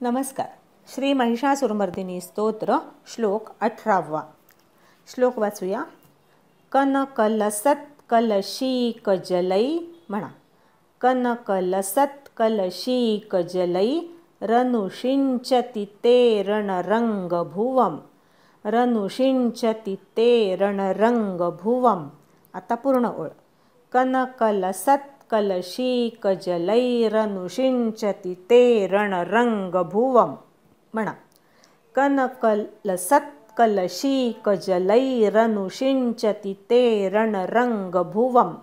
नमस्कार. श्री महिषासुरमर्दिनी स्तोत्र श्लोक 18. श्लोक वाचूया. कनकलसत् कलशीकजलै म्हणा. कनकलसत् कलशीकजलै रनुषिञ्चति ते रणरंगभुवम्. रनुषिञ्चति ते रणरंगभुवम्. आता पूर्ण ओळ. कनकलसत् कलशीकजलैरनुषिञ्चति ते रणरंगभुवम् म्हणा. कनकलसत् कलशीकजलैरनुषिञ्चति ते रणरंगभुवम्.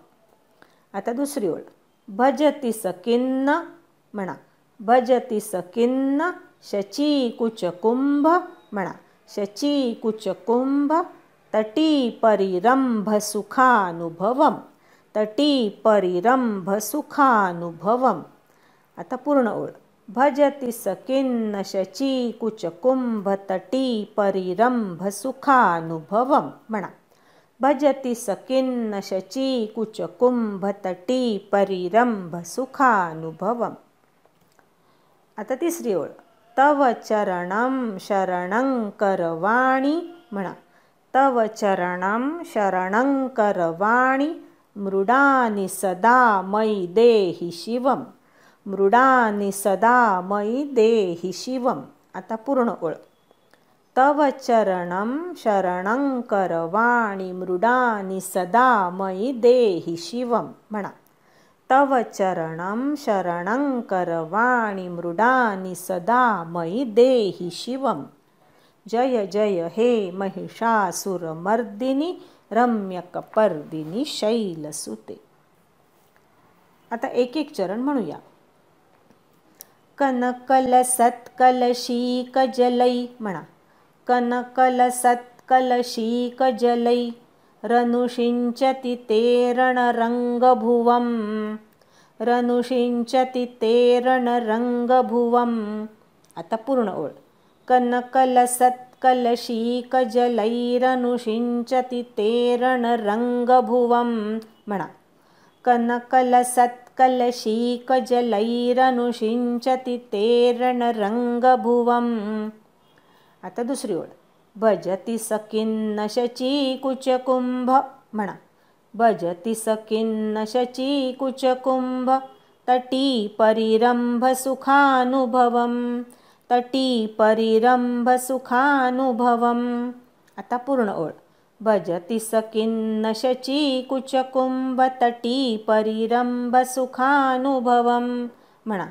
आता दुसरी ओळ. भजति सकिन्न म्हणा. भजति सकिन्न शचीकुचकुंभ म्हणा. शचीकुचकुंभ तटी परिरंभ सुखानुभवम्. तटी परिरंभ सुखानुभवम्. आता पूर्ण ओळ. भजति सकिन्न शचीकुचकुंभ तटी परिरंभ सुखानुभवम् म्हणा. भजति सकिन्न शचीकुचकुंभ तटी परिरंभ सुखानुभवम्. आता तिसरी ओळ. तव चरणं शरणं करवाणि म्हणा. तव चरणं शरणं करवाणि मृडानि सदा मयि देहि शिवम्. मृडानि सदा मयि देहि शिवम्. आता पूर्ण ओळ. तव चरणं शरणं करवाणि मृडानि सदा मयि देहि शिवम् म्हणा. तव चरणं शरणं करवाणि मृडानि सदा मयि देहि शिवम्. जय जय हे महिषासुरमर्दिनी रम्यकपर्दिनी शैलसुते. आता एक एक चरण म्हणूया. कनकलसत् कलशीकजलै म्हणा. कनकलसत् कलशीकजलै रनुषिञ्चति ते रणरंगभुवम्. रनुषिञ्चति ते रणरंगभुवम्. आता पूर्ण ओळ. कनकलसत् कलशीकजलैरनुषिञ्चति ते रणरंगभुवम् म्हणा. कनकलसत् कलशीकजलैरनुषिञ्चति ते रणरंगभुवम्. आता दुसरी ओळ. भजति सकिन्न शचीकुचकुंभ म्हणा. भजति सकिन्न शचीकुचकुंभ तटी परिरंभ सुखानुभवम्. तटी परिरंभ सुखानुभवम्. आता पूर्ण ओळ. भजति सकिन्न शचीकुचकुंभ तटी परिरंभ सुखानुभवम् म्हणा.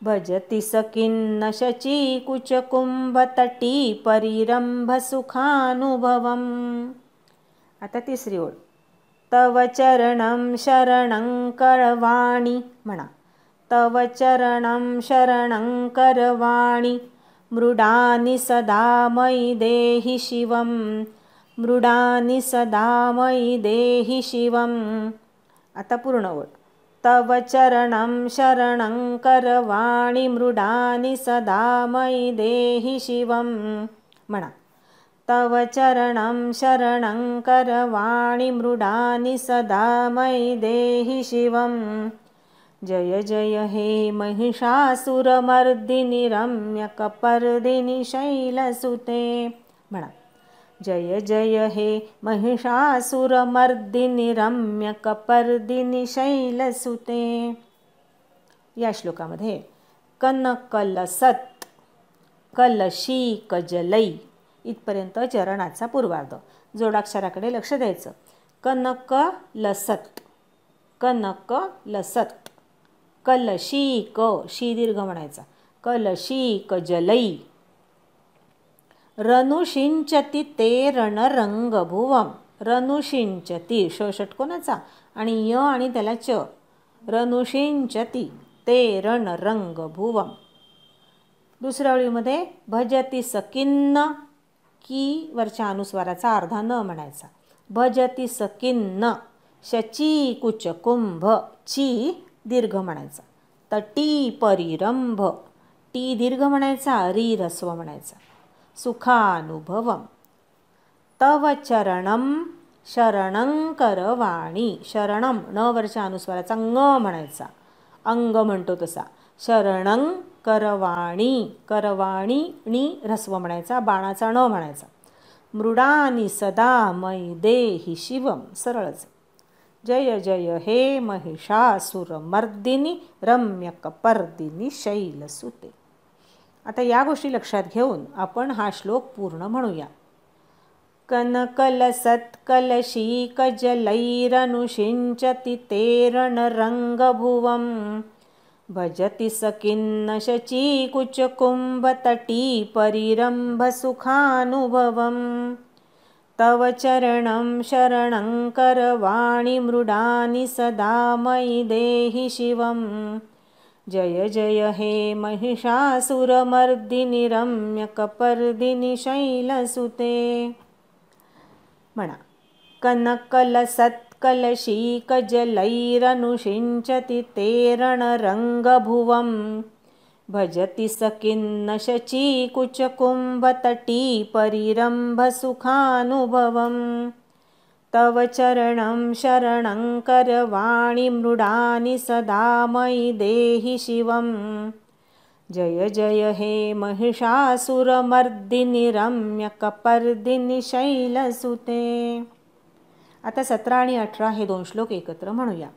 भजति सकिन्न शचीकुचकुंभ तटी परिरंभ सुखानुभवम्. आता तिसरी ओळ. तव चरणं शरणं करवाणि म्हणा. तव चरणं शरणं करवाणि मृडानि सदा मयि देहि शिवम्. मृडानि सदा मयि देहि शिवम्. आता पूर्ण ओळ. तव चरणं शरणं करवाणि मृडानि सदा मयि देहि शिवम् म्हणा. तव चरणं शरणं करवाणि मृडानि सदा मयि देहि शिवम्. जय जय हे महिषासुरमर्दिनी रम्यकपर्दिनी शैलसुते म्हणा. जय जय हे महिषासुरमर्दिनी रम्यकपर्दिनी शैलसुते. या श्लोकामध्ये कनकलसत् कलशीकजलै इथपर्यंत चरणाचा पूर्वार्ध. जोडाक्षराकडे लक्ष द्यायचं. कनकलसत् कनकलसत् कलशीक शी दीर्घ म्हणायचा. कलशीकजलै रनुषिञ्चति ते रणरंगभुवम्. रनुषिञ्चति श षटकोनाचा आणि य आणि त्याला च. रनुषिञ्चति ते रणरंगभुवम्. दुसऱ्या ओळीमध्ये भजति सकिन्न की वरच्या अनुस्वाराचा अर्धा न म्हणायचा. भजति सकिन्न शचीकुचकुंभ ची दीर्घ म्हणायचा. तटी परिरंभ टी दीर्घ म्हणायचा. री ऱ्हस्व म्हणायचा. सुखानुभवम्. तव चरणं शरणं करवाणि शरणं न वरच्या अनुस्वाराचा ङ म्हणायचा. अंग म्हणतो तसा. शरणं करवाणी, करवाणी णी ऱ्हस्व म्हणायचा, बाणाचा न म्हणायचा. मृडानी सदा मयि देहि शिवम, सरळच. जय जय हे महिषासुरमर्दिनी रम्यकपर्दिनी शैलसुते. आता या गोष्टी लक्षात घेऊन आपण हा श्लोक पूर्ण म्हणूया. कनकलसत्कलशीकजलैरनुषिञ्चति तेरणरङ्गभुवं भजति स खिन्न शचीकुचकुम्भतटीपरिरम्भसुखानुभवं तव चरणं शरणं करवाणि मृडानि सदा मयि देहि शिवं. जय जय हे महिषासुरमर्दिनि रम्यकपर्दिनि शैलसुते. म्हणा. कनकलसत्कलशीकजलैरनुषिञ्चति तेरणरङ्गभुवं भजति स खिन्न शचीकुचकुम्भतटीपरिरम्भसुखानुभवं तव चरणं शरणं करवाणि मृडानि सदा मयि देहि शिवं. जय जय हे महिषासुरमर्दिनि रम्यकपर्दिनि शैलसुते. आता 17 आणि 18 हे 2 श्लोक एकत्र म्हणूया.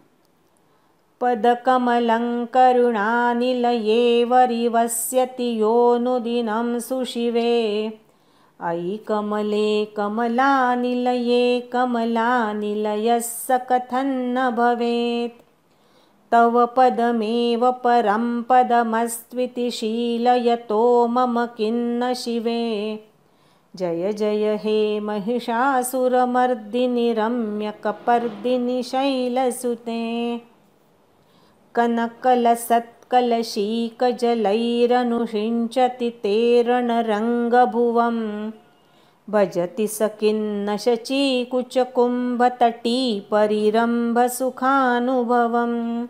पदकमलं करुणानिलये वरिवस्यति योऽनुदिनं सुशिवे अयि कमले कमलानिलये कमलानिलयः स कथन्न भवेत्. तव पदमेव परं पदमस्त्विति शीलयतो मम किन्न शिवे. जय जय हे महिषासुरमर्दिनि रम्यकपर्दिनि शैलसुते. कनकलसत्कलशीकजलैरनुषिञ्चति तेरणरङ्गभुवं भजति स खिन्न शचीकुचकुम्भतटीपरिरम्भसुखानुभवं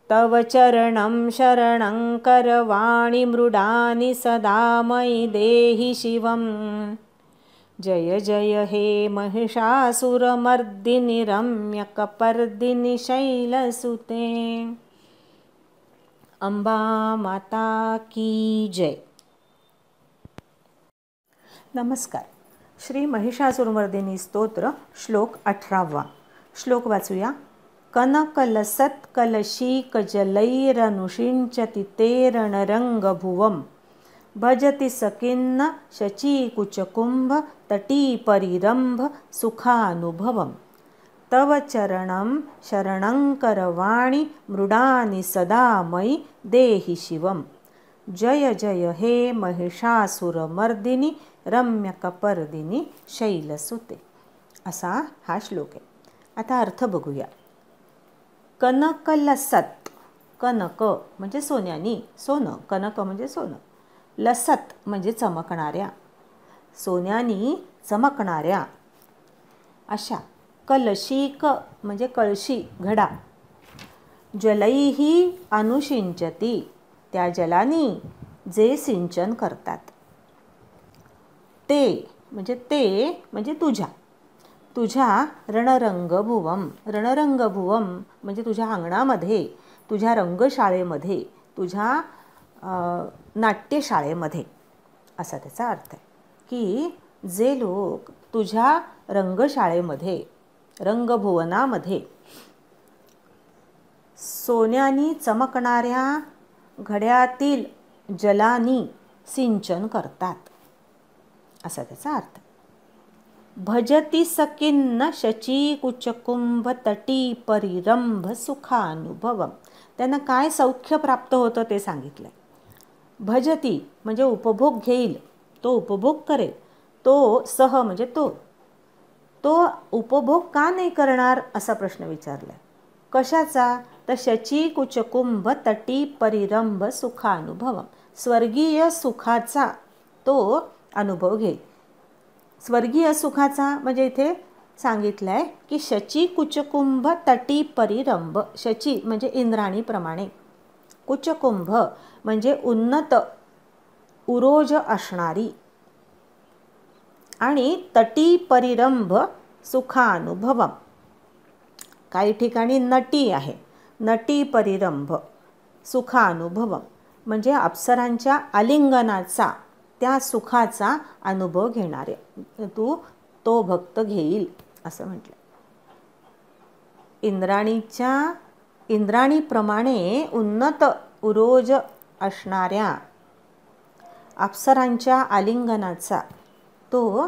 तव चरणं शरणं करवाणि मृडानि सदा मयि देहि शिवं. जय जय हे महिषासुरमर्दिनि रम्यकपर्दिनि शैलसुते. अंबा माता की जय. नमस्कार. श्री महिषासुरमर्दिनी स्तोत्र श्लोक 18. श्लोक वाचूया. कनकलसत्कलशीकजलैरनुषिञ्चति तेरणरङ्गभुवं भजति स खिन्न शचीकुचकुम्भतटीपरिरम्भसुखानुभवं तव चरणं शरणं करवाणि मृडानि सदा मयि देहि शिवं. जय जय हे महिषासुरमर्दिनि रम्यकपर्दिनि शैलसुते. असा हा श्लोक आहे. आता अर्थ बघूया. कनकलसत, कनक म्हणजे सोन्यानी, सोनं. कनक म्हणजे सोनं. लसत म्हणजे चमकणाऱ्या, सोन्यानी चमकणाऱ्या अशा. कलशीक म्हणजे कळशी, घडा. जलैही अनुषिञ्चति, त्या जलानी जे सिंचन करतात. ते म्हणजे तुझ्या, तुझ्या रणरंगभुवम, रणरंगभुवम म्हणजे तुझ्या अंगणामध्ये, तुझ्या रंगशाळेमध्ये, तुझ्या नाट्यशाळेमध्ये, असा त्याचा अर्थ आहे. की जे लोक तुझ्या रंगशाळेमध्ये, रंगभुवनामध्ये सोन्यानी चमकणाऱ्या घड्यातील जलानी सिंचन करतात, असा त्याचा अर्थ. भजति स खिन्न शचीकुचकुम्भतटीपरिरम्भसुखानुभवं, त्यांना काय सौख्य प्राप्त होतं ते सांगितलं. भजती म्हणजे उपभोग घेईल, तो उपभोग करेल. तो सह म्हणजे तो, तो उपभोग का नाही करणार असा प्रश्न विचारला. कशाचा? तर शचीकुचकुम्भतटीपरिरम्भसुखानुभवं, स्वर्गीय सुखाचा तो अनुभव घेईल. स्वर्गीय सुखाचा म्हणजे इथे सांगितलं आहे की शचीकुचकुंभ तटीपरिरंभ. शची म्हणजे इंद्राणीप्रमाणे, कुचकुंभ म्हणजे उन्नत उरोज असणारी, आणि तटीपरिरंभ सुखानुभवम. काही ठिकाणी नटी आहे, नटीपरिरंभ सुखानुभवम म्हणजे अप्सरांच्या आलिंगनाचा, त्या सुखाचा अनुभव घेणारे तू तो भक्त घेईल असं म्हटलं. इंद्राणीप्रमाणे उन्नत उरोज असणाऱ्या अप्सरांच्या आलिंगनाचा, तो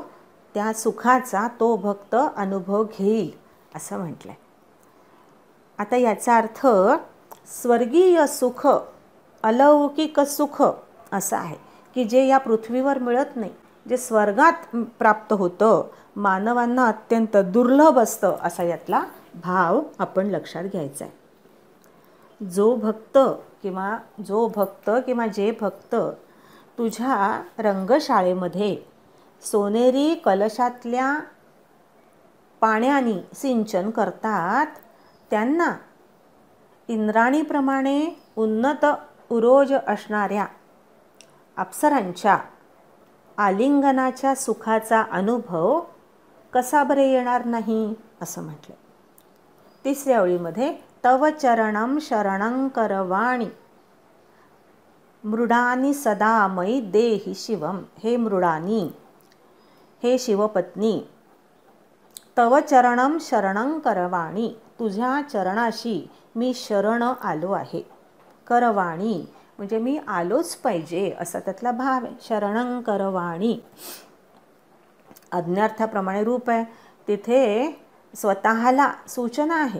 त्या सुखाचा तो भक्त अनुभव घेईल असं म्हटलं. आता याचा अर्थ स्वर्गीय सुख, अलौकिक सुख असं आहे की जे या पृथ्वीवर मिळत नाही, जे स्वर्गात प्राप्त होतं, मानवांना अत्यंत दुर्लभ असतं, असा यातला भाव आपण लक्षात घ्यायचा आहे. जो भक्त किंवा जे भक्त तुझ्या रंगशाळेमध्ये सोनेरी कलशातल्या पाण्याने सिंचन करतात, त्यांना इंद्राणीप्रमाणे उन्नत उरोज असणाऱ्या अप्सरांच्या आलिंगनाच्या सुखाचा अनुभव कसा बरे येणार नाही असं म्हटलं. तिसऱ्या ओळीमध्ये तव चरणं शरणं करवाणी मृडानी सदा मयि देहि शिवम. हे मृडानी, हे शिवपत्नी, तव चरणं शरणं करवाणी, तुझ्या चरणाशी मी शरण आलो आहे. करवाणी म्हणजे मी आलोच पाहिजे असा त्यातला भाव आहे. शरणं करवाणी आज्ञार्थाप्रमाणे रूप आहे. तिथे स्वतःला सूचना आहे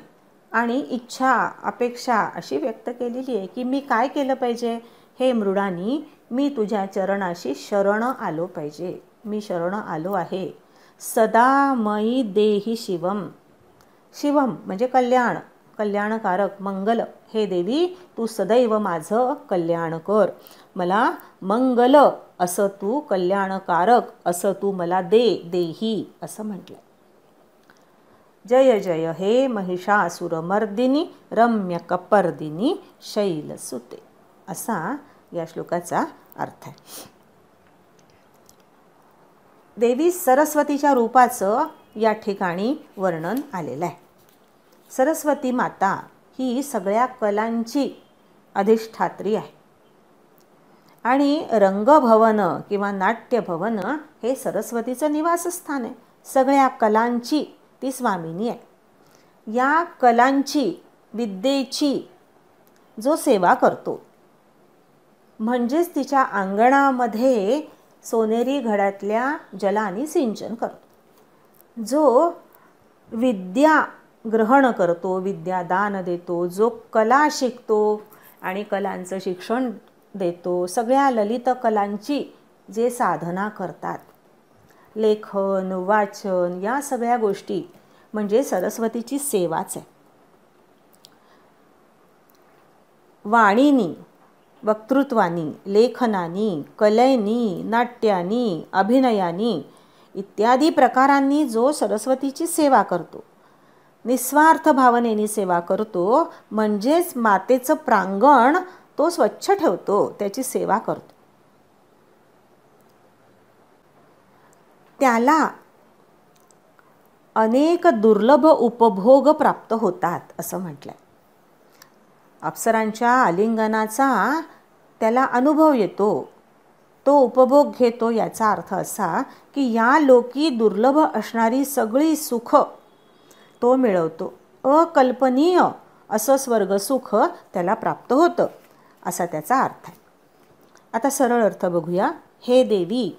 आणि इच्छा, अपेक्षा अशी व्यक्त केलेली आहे की मी काय केलं पाहिजे. हे मृडानी, मी तुझ्या चरणाशी शरण आलो पाहिजे, मी शरण आलो आहे. सदा मयि देहि शिवम. शिवम म्हणजे कल्याण, कल्याणकारक, मंगल. हे देवी, तू सदैव माझं कल्याण कर, मला मंगल असं तू, कल्याणकारक असं तू मला देही असं म्हटलं. जय जय हे महिषासुरमर्दिनी रम्य कपर्दिनी शैलसुते, असा या श्लोकाचा अर्थ आहे. देवी सरस्वतीच्या रूपाचं या ठिकाणी वर्णन आलेलं आहे. सरस्वती माता ही सगळ्या कलांची अधिष्ठात्री आहे आणि रंगभवन किंवा नाट्यभवन हे सरस्वतीचं निवासस्थान आहे. सगळ्या कलांची ती स्वामिनी आहे. या कलांची, विद्येची जो सेवा करतो, म्हणजेच तिच्या अंगणामध्ये सोनेरी घड्यातल्या जलाने सिंचन करतो, जो विद्या ग्रहण करतो, विद्यादान देतो, जो कला शिकतो आणि कलांचं शिक्षण देतो, सगळ्या ललित कलांची जे साधना करतात, लेखन, वाचन, या सगळ्या गोष्टी म्हणजे सरस्वतीची सेवाच आहे. वाणीनी, वक्तृत्वानी, लेखनानी, कलेनी, नाट्यानी, अभिनयानी इत्यादी प्रकारांनी जो सरस्वतीची सेवा करतो, निस्वार्थ भावनेने सेवा करतो, म्हणजेच मातेचं प्रांगण तो स्वच्छ ठेवतो, त्याची सेवा करतो, त्याला अनेक दुर्लभ उपभोग प्राप्त होतात असं म्हटलंय. अप्सरांच्या आलिंगनाचा त्याला अनुभव येतो, तो उपभोग घेतो. याचा अर्थ असा की या लोकी दुर्लभ असणारी सगळी सुख तो मिळवतो. अकल्पनीय असं स्वर्गसुख त्याला प्राप्त होतं, असा त्याचा अर्थ आहे. आता सरळ अर्थ बघूया. हे देवी,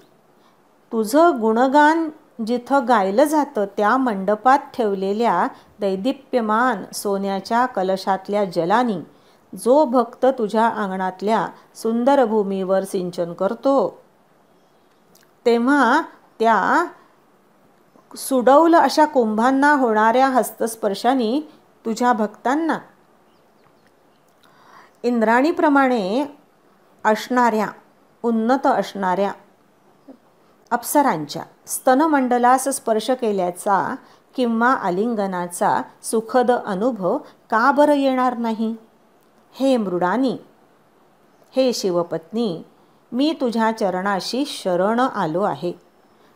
तुझं गुणगान जिथं गायलं जातं त्या मंडपात ठेवलेल्या दैदिप्यमान सोन्याच्या कलशातल्या जलानी जो भक्त तुझ्या अंगणातल्या सुंदर भूमीवर सिंचन करतो, तेव्हा त्या सुडौल अशा कुंभांना होणाऱ्या हस्तस्पर्शाने तुझ्या भक्तांना इंद्राणीप्रमाणे असणाऱ्या, उन्नत असणाऱ्या अप्सरांच्या स्तनमंडलास स्पर्श केल्याचा किंवा आलिंगनाचा सुखद अनुभव का बरं येणार नाही. हे मृडानी, हे शिवपत्नी, मी तुझ्या चरणाशी शरण आलो आहे.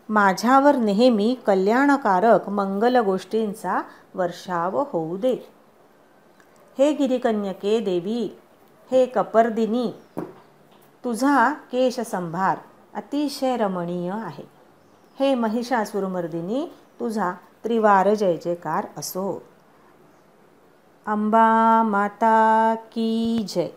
माझ्यावर नेहमी कल्याणकारक मंगल गोष्टींचा वर्षाव होऊ दे. हे गिरिकन्यके देवी, हे कपर्दिनी, तुझा केशसंभार अतिशय रमणीय आहे. हे महिषासुरमर्दिनी, तुझा त्रिवार जय जयकार असो. अंबा माता की जय.